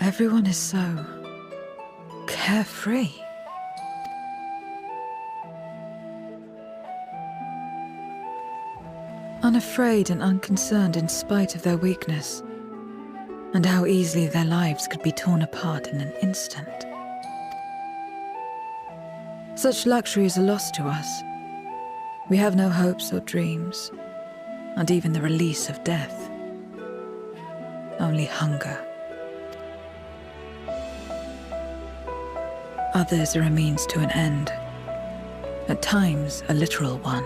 Everyone is so carefree. Unafraid and unconcerned in spite of their weakness, and how easily their lives could be torn apart in an instant. Such luxury is a loss to us. We have no hopes or dreams, and even the release of death. Only hunger. Others are a means to an end, at times a literal one.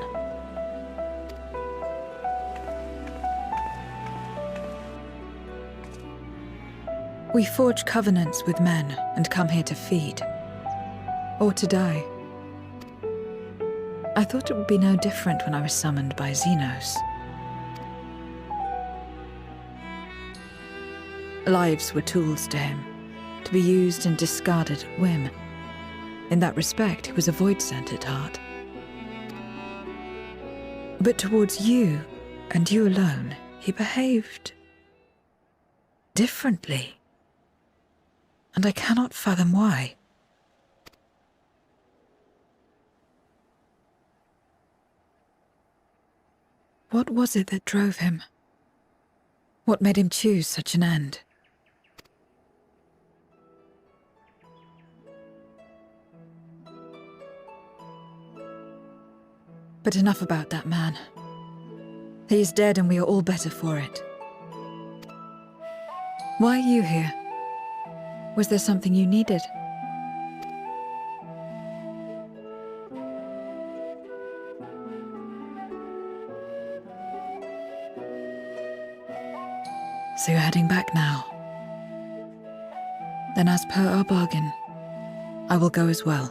We forge covenants with men and come here to feed, or to die. I thought it would be no different when I was summoned by Xenos. Lives were tools to him, to be used and discarded at whim. In that respect, he was a void-sent at heart. But towards you, and you alone, he behaved differently. And I cannot fathom why. What was it that drove him? What made him choose such an end? But enough about that man. He is dead and we are all better for it. Why are you here? Was there something you needed? So you're heading back now. Then as per our bargain, I will go as well.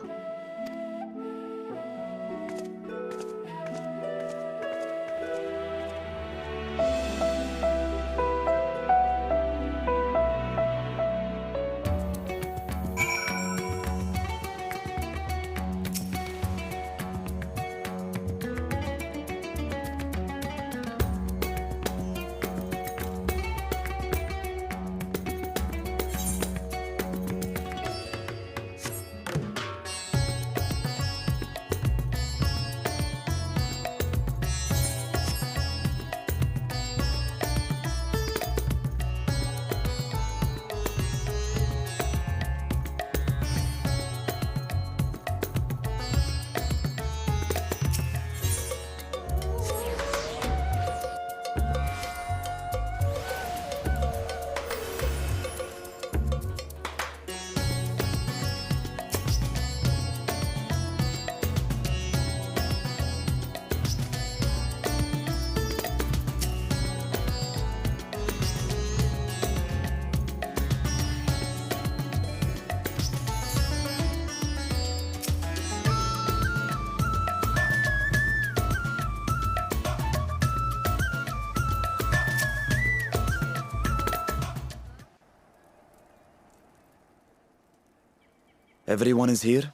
Everyone is here?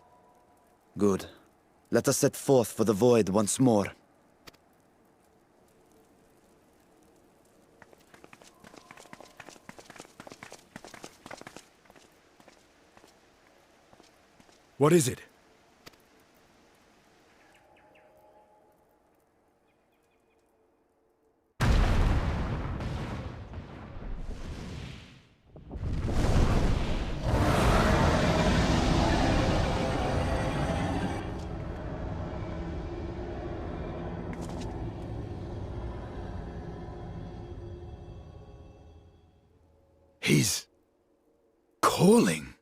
Good. Let us set forth for the void once more. What is it? He's calling.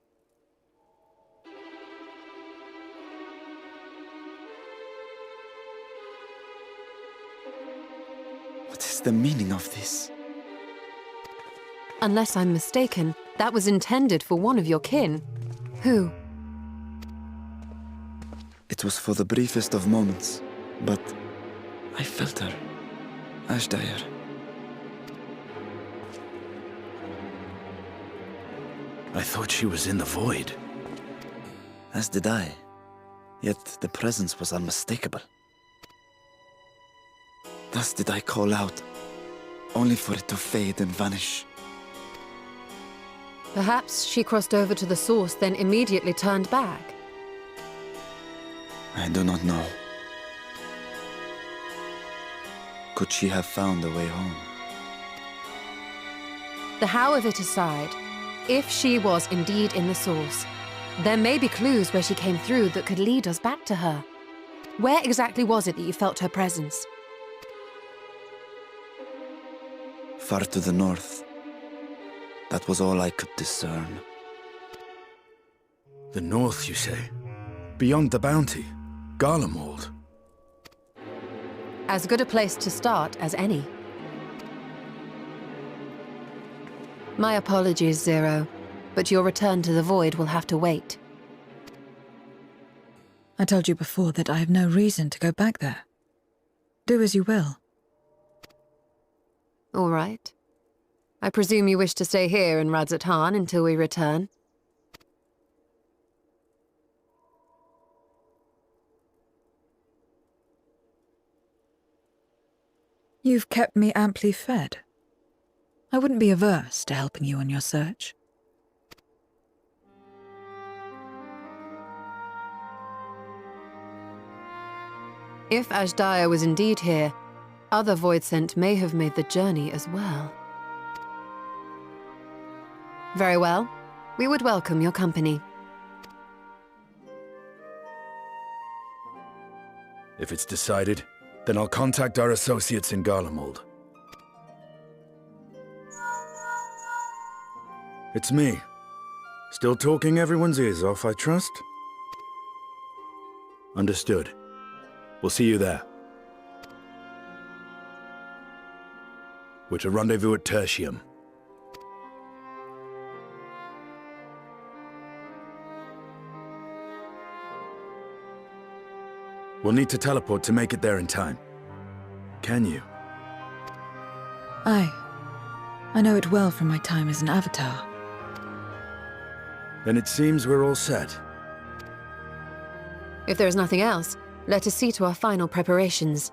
What is the meaning of this? Unless I'm mistaken, that was intended for one of your kin. Who? It was for the briefest of moments, but I felt her. Azdaja. I thought she was in the void. As did I. Yet the presence was unmistakable. Thus did I call out, only for it to fade and vanish. Perhaps she crossed over to the source, then immediately turned back. I do not know. Could she have found a way home? The how of it aside, if she was indeed in the source, there may be clues where she came through that could lead us back to her. Where exactly was it that you felt her presence? Far to the north. That was all I could discern. The north, you say? Beyond the bounty? Garlemald? As good a place to start as any. My apologies, Zero, but your return to the Void will have to wait. I told you before that I have no reason to go back there. Do as you will. All right. I presume you wish to stay here in Radzatan until we return? You've kept me amply fed. I wouldn't be averse to helping you on your search. If Azdaja was indeed here, other Voidsent may have made the journey as well. Very well. We would welcome your company. If it's decided, then I'll contact our associates in Garlemald. It's me. Still talking everyone's ears off, I trust? Understood. We'll see you there. We're to rendezvous at Tertium. We'll need to teleport to make it there in time. Can you? Aye. I know it well from my time as an avatar. Then it seems we're all set. If there is nothing else, let us see to our final preparations.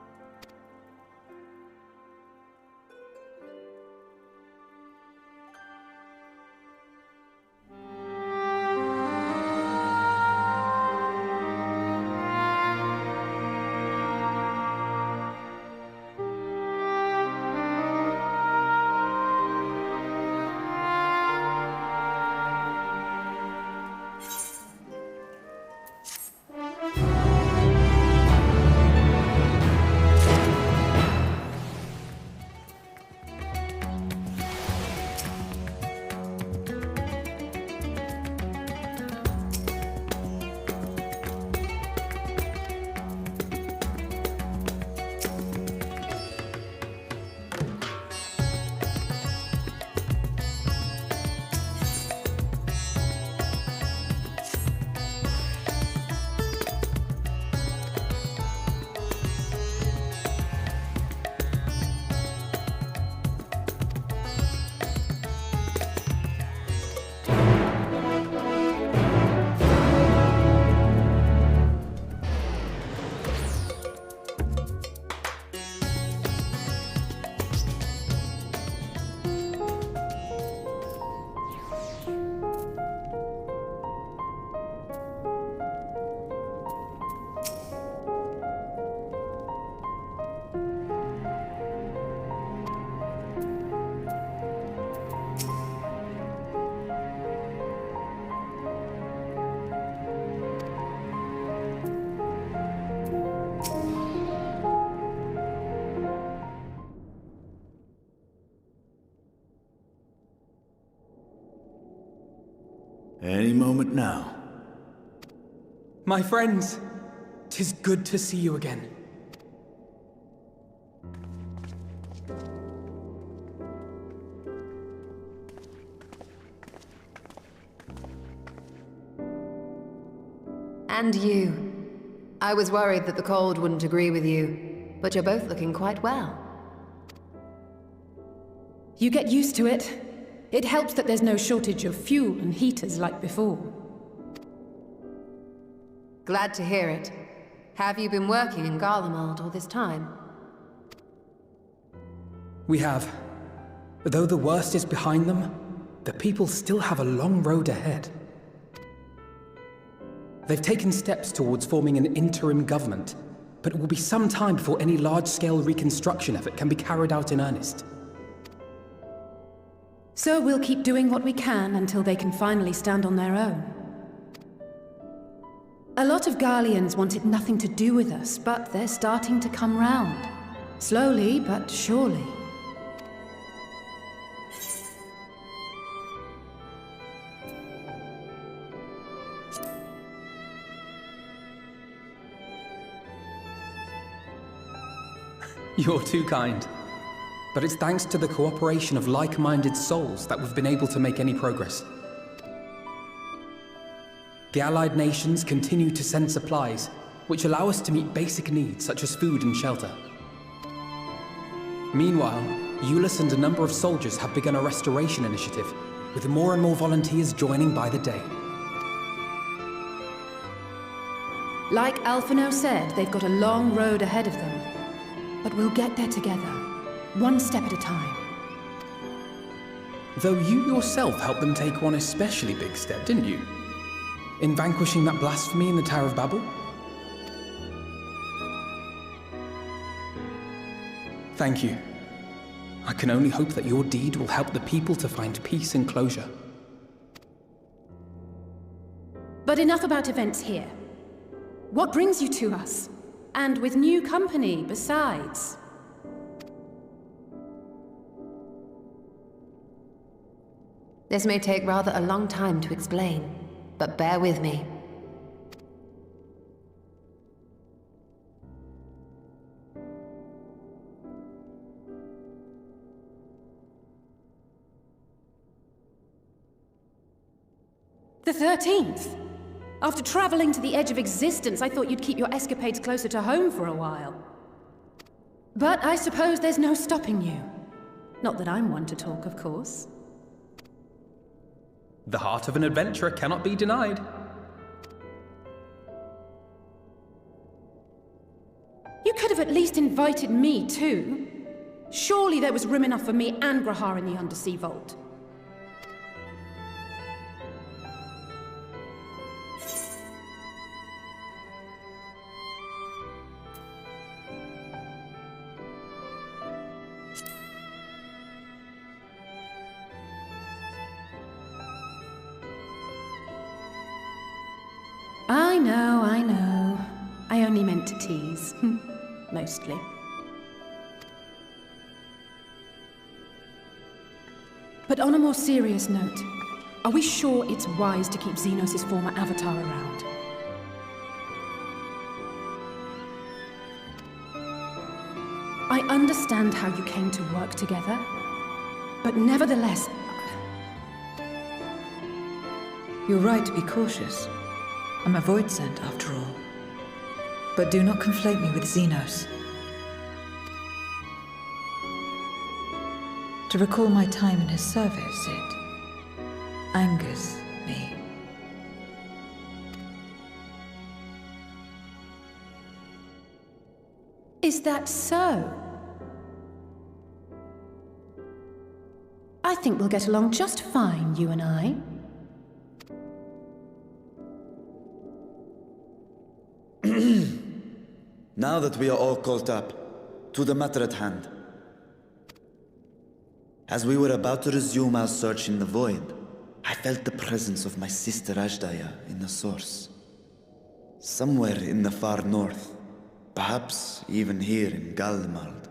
Any moment now. My friends, 'tis good to see you again. And you. I was worried that the cold wouldn't agree with you, but you're both looking quite well. You get used to it. It helps that there's no shortage of fuel and heaters like before. Glad to hear it. Have you been working in Garlemald all this time? We have. Though the worst is behind them, the people still have a long road ahead. They've taken steps towards forming an interim government, but it will be some time before any large-scale reconstruction effort can be carried out in earnest. So we'll keep doing what we can until they can finally stand on their own. A lot of Garleans wanted nothing to do with us, but they're starting to come round. Slowly, but surely. You're too kind. But it's thanks to the cooperation of like-minded souls that we've been able to make any progress. The Allied nations continue to send supplies, which allow us to meet basic needs such as food and shelter. Meanwhile, Euless and a number of soldiers have begun a restoration initiative, with more and more volunteers joining by the day. Like Alphino said, they've got a long road ahead of them. But we'll get there together, one step at a time. Though you yourself helped them take one especially big step, didn't you? In vanquishing that blasphemy in the Tower of Babel? Thank you. I can only hope that your deed will help the people to find peace and closure. But enough about events here. What brings you to us? And with new company, besides. This may take rather a long time to explain, but bear with me. The 13th? After traveling to the edge of existence, I thought you'd keep your escapades closer to home for a while. But I suppose there's no stopping you. Not that I'm one to talk, of course. The heart of an adventurer cannot be denied. You could have at least invited me too. Surely there was room enough for me and Grahar in the Undersea Vault. I know. I only meant to tease. Mostly. But on a more serious note, are we sure it's wise to keep Xenos' former avatar around? I understand how you came to work together, but nevertheless... You're right to be cautious. I'm a void sent, after all. But do not conflate me with Xenos. To recall my time in his service, it angers me. Is that so? I think we'll get along just fine, you and I. Now that we are all caught up, to the matter at hand. As we were about to resume our search in the void, I felt the presence of my sister Azdaja in the source. Somewhere in the far north, perhaps even here in Garlemald.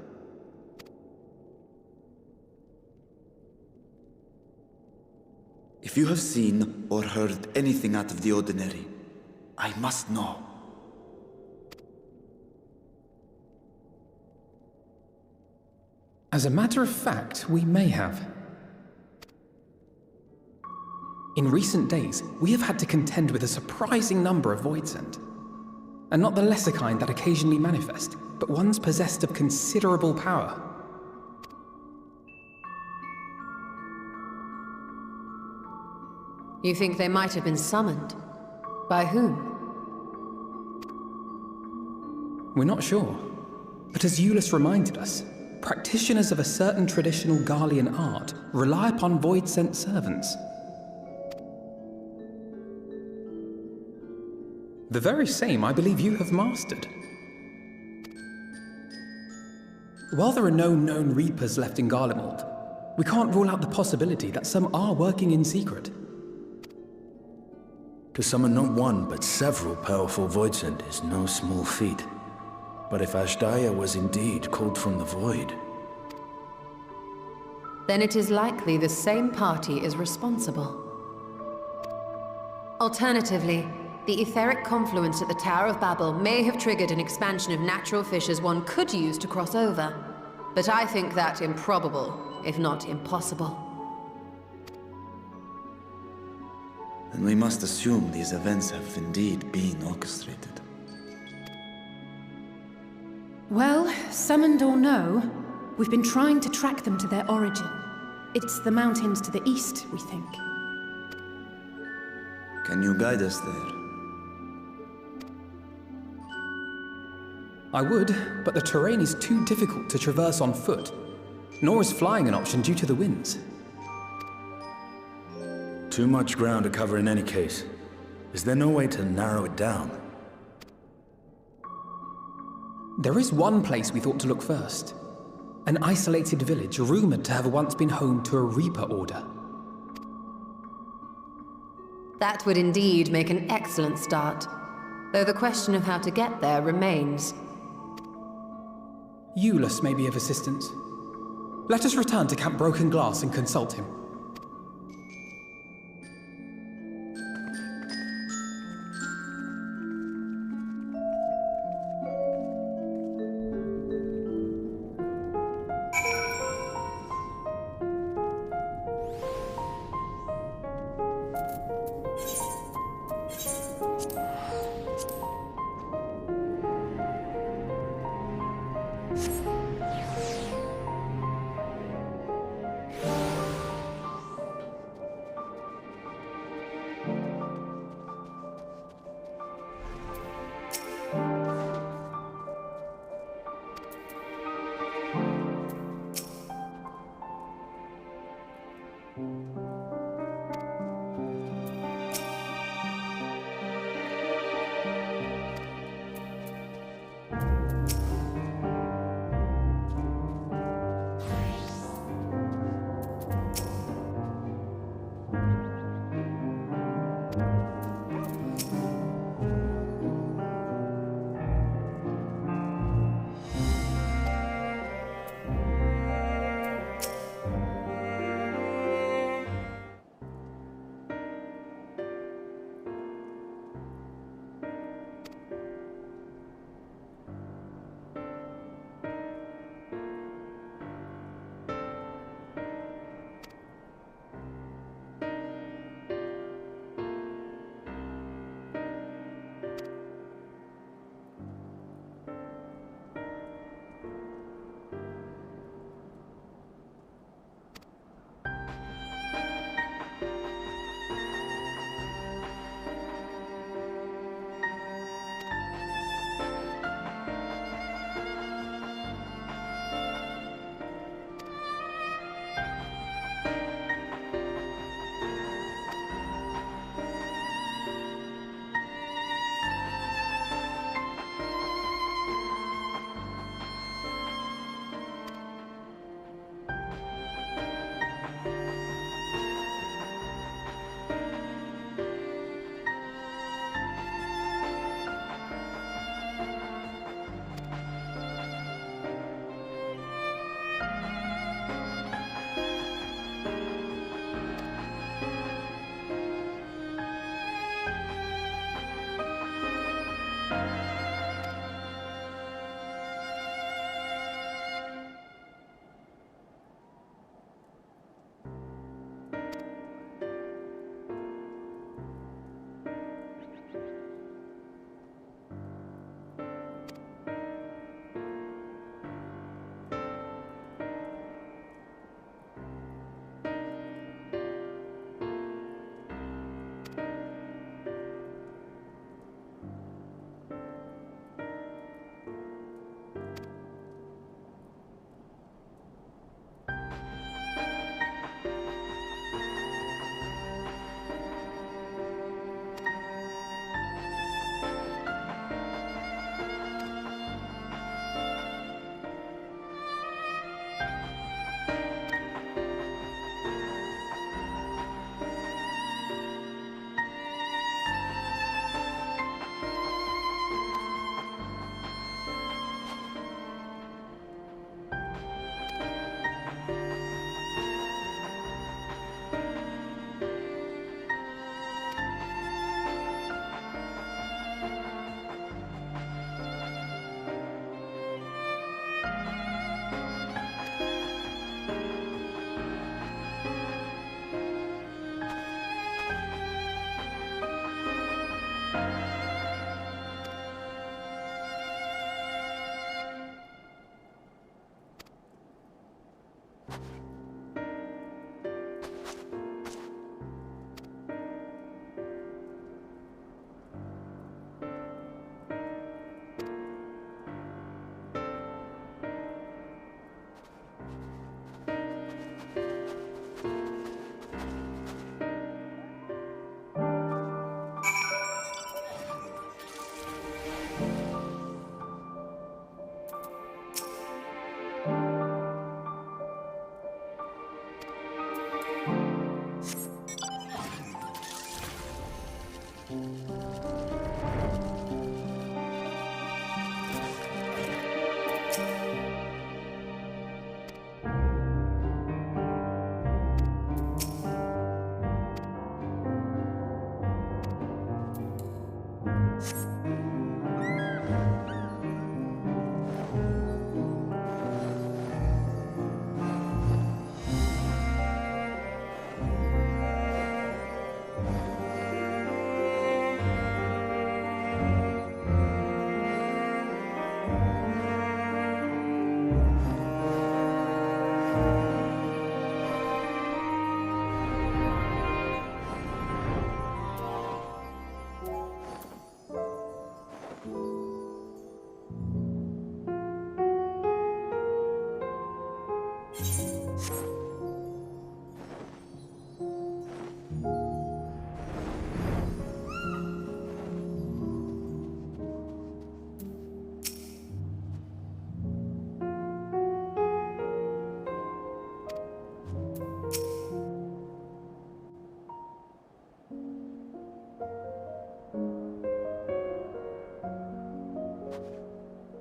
If you have seen or heard anything out of the ordinary, I must know. As a matter of fact, we may have. In recent days, we have had to contend with a surprising number of Voidsent. And not the lesser kind that occasionally manifest, but ones possessed of considerable power. You think they might have been summoned? By whom? We're not sure. But as Euless reminded us, practitioners of a certain traditional Garlean art rely upon void-sent servants. The very same I believe you have mastered. While there are no known Reapers left in Garlemald, we can't rule out the possibility that some are working in secret. To summon not one, but several powerful Voidsent is no small feat. But if Azdaja was indeed called from the void... Then it is likely the same party is responsible. Alternatively, the etheric confluence at the Tower of Babel may have triggered an expansion of natural fissures one could use to cross over. But I think that improbable, if not impossible. Then we must assume these events have indeed been orchestrated. Well, summoned or no, we've been trying to track them to their origin. It's the mountains to the east, we think. Can you guide us there? I would, but the terrain is too difficult to traverse on foot. Nor is flying an option due to the winds. Too much ground to cover in any case. Is there no way to narrow it down? There is one place we thought to look first. An isolated village rumored to have once been home to a Reaper order. That would indeed make an excellent start, though the question of how to get there remains. Eulus may be of assistance. Let us return to Camp Broken Glass and consult him.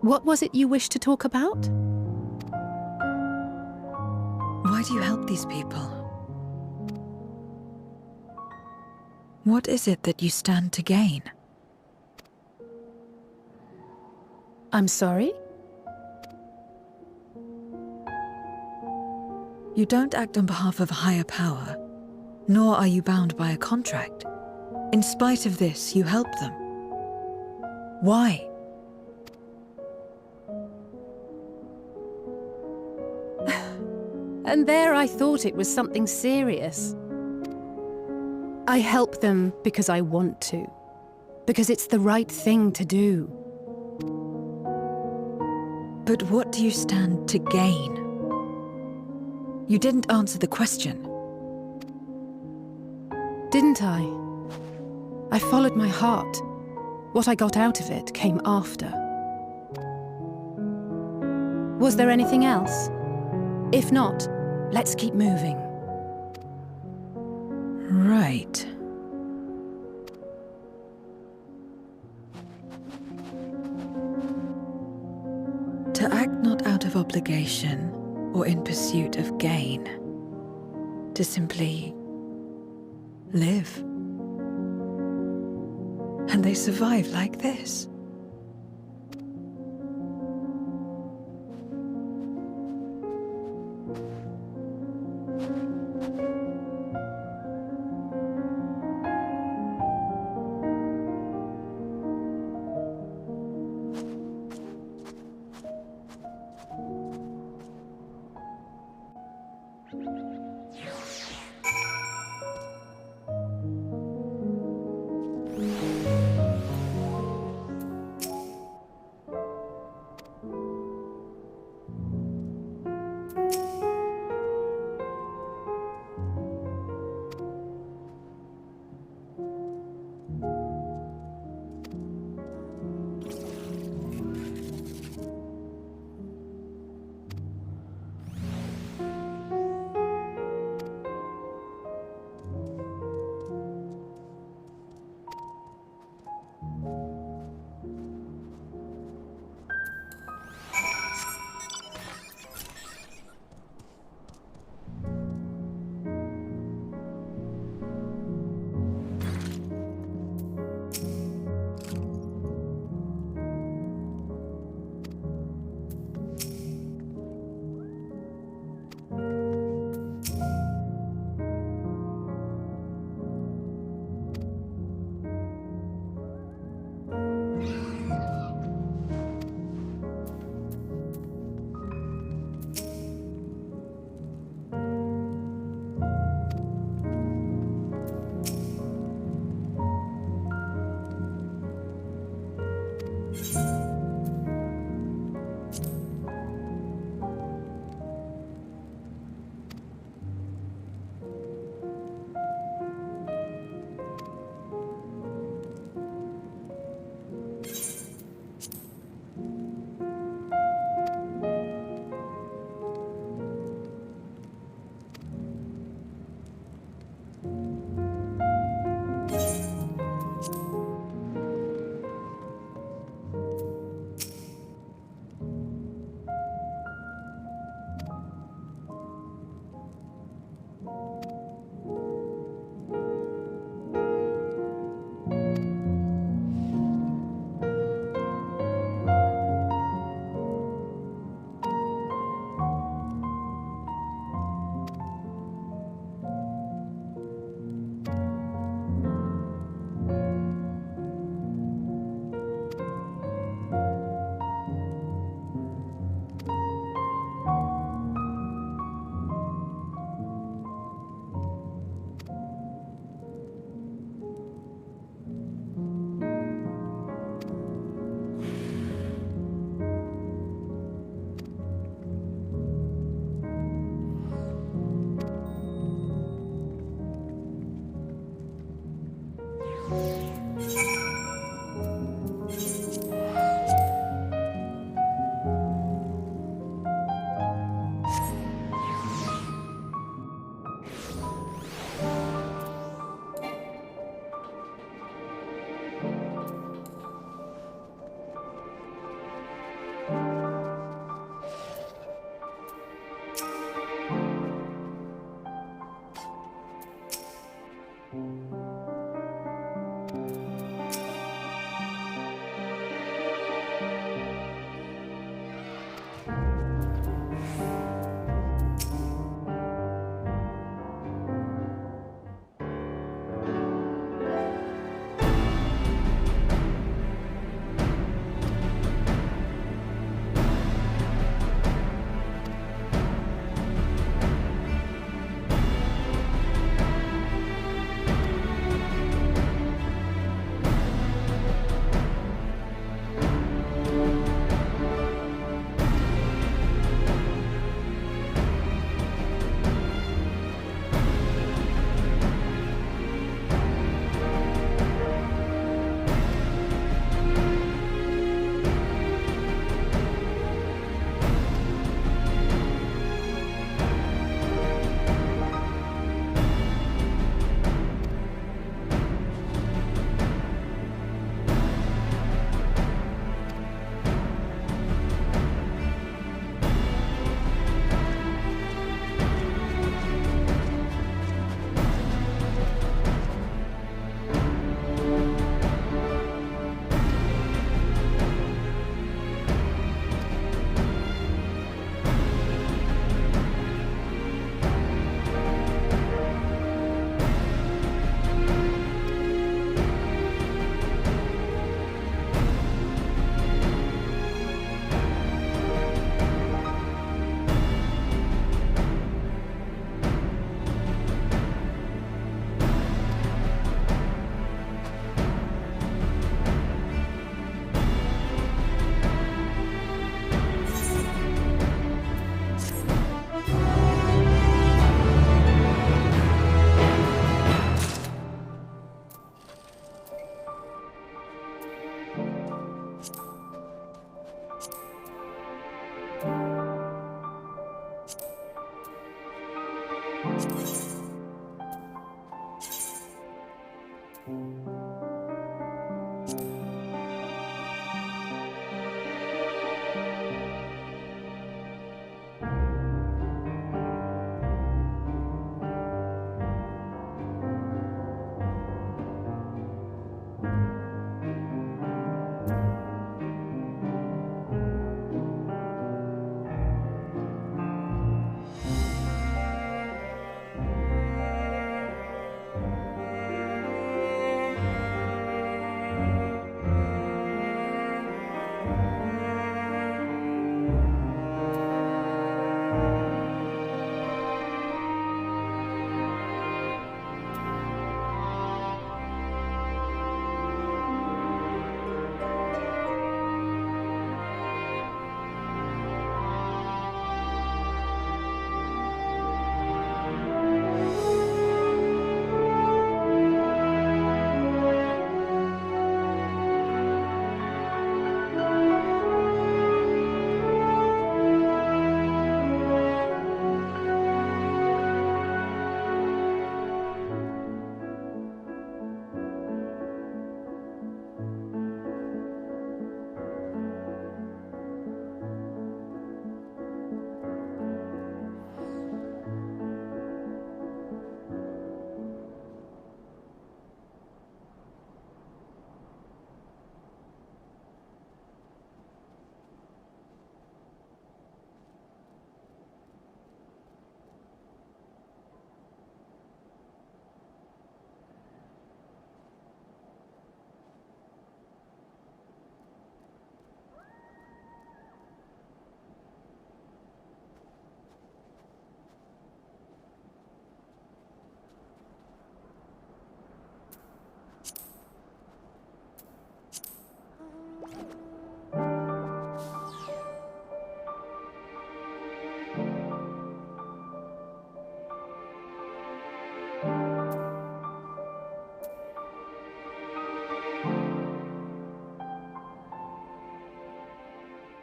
What was it you wished to talk about? Why do you help these people? What is it that you stand to gain? I'm sorry? You don't act on behalf of a higher power, nor are you bound by a contract. In spite of this, you help them. Why? And there I thought it was something serious. I help them because I want to. Because it's the right thing to do. But what do you stand to gain? You didn't answer the question. Didn't I? I followed my heart. What I got out of it came after. Was there anything else? If not, let's keep moving. Right. To act not out of obligation or in pursuit of gain. To simply live. And they survive like this.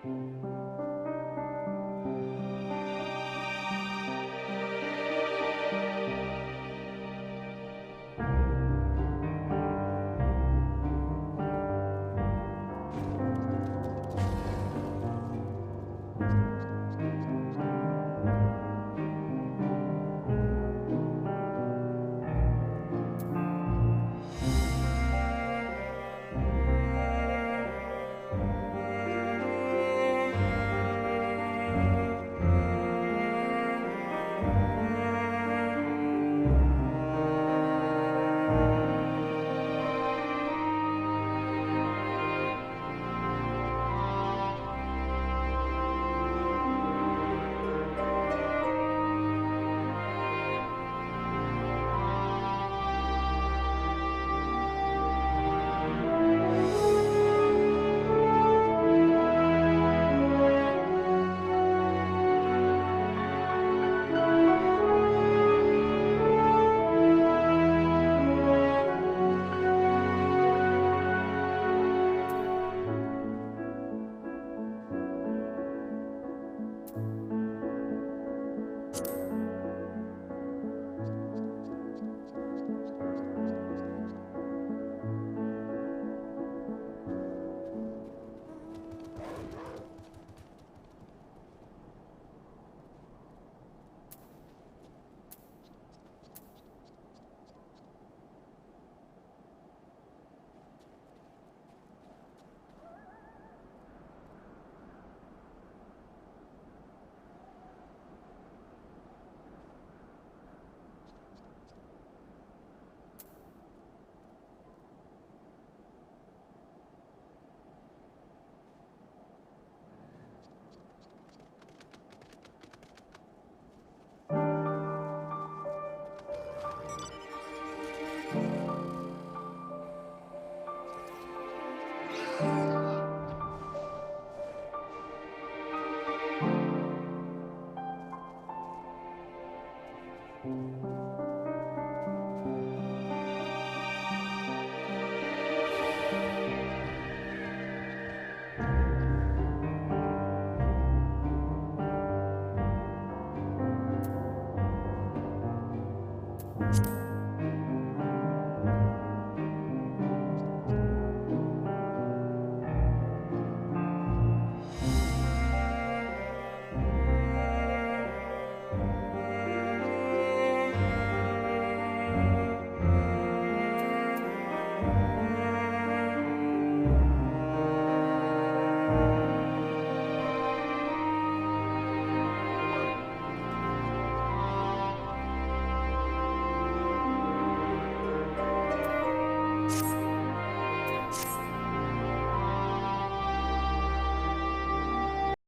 you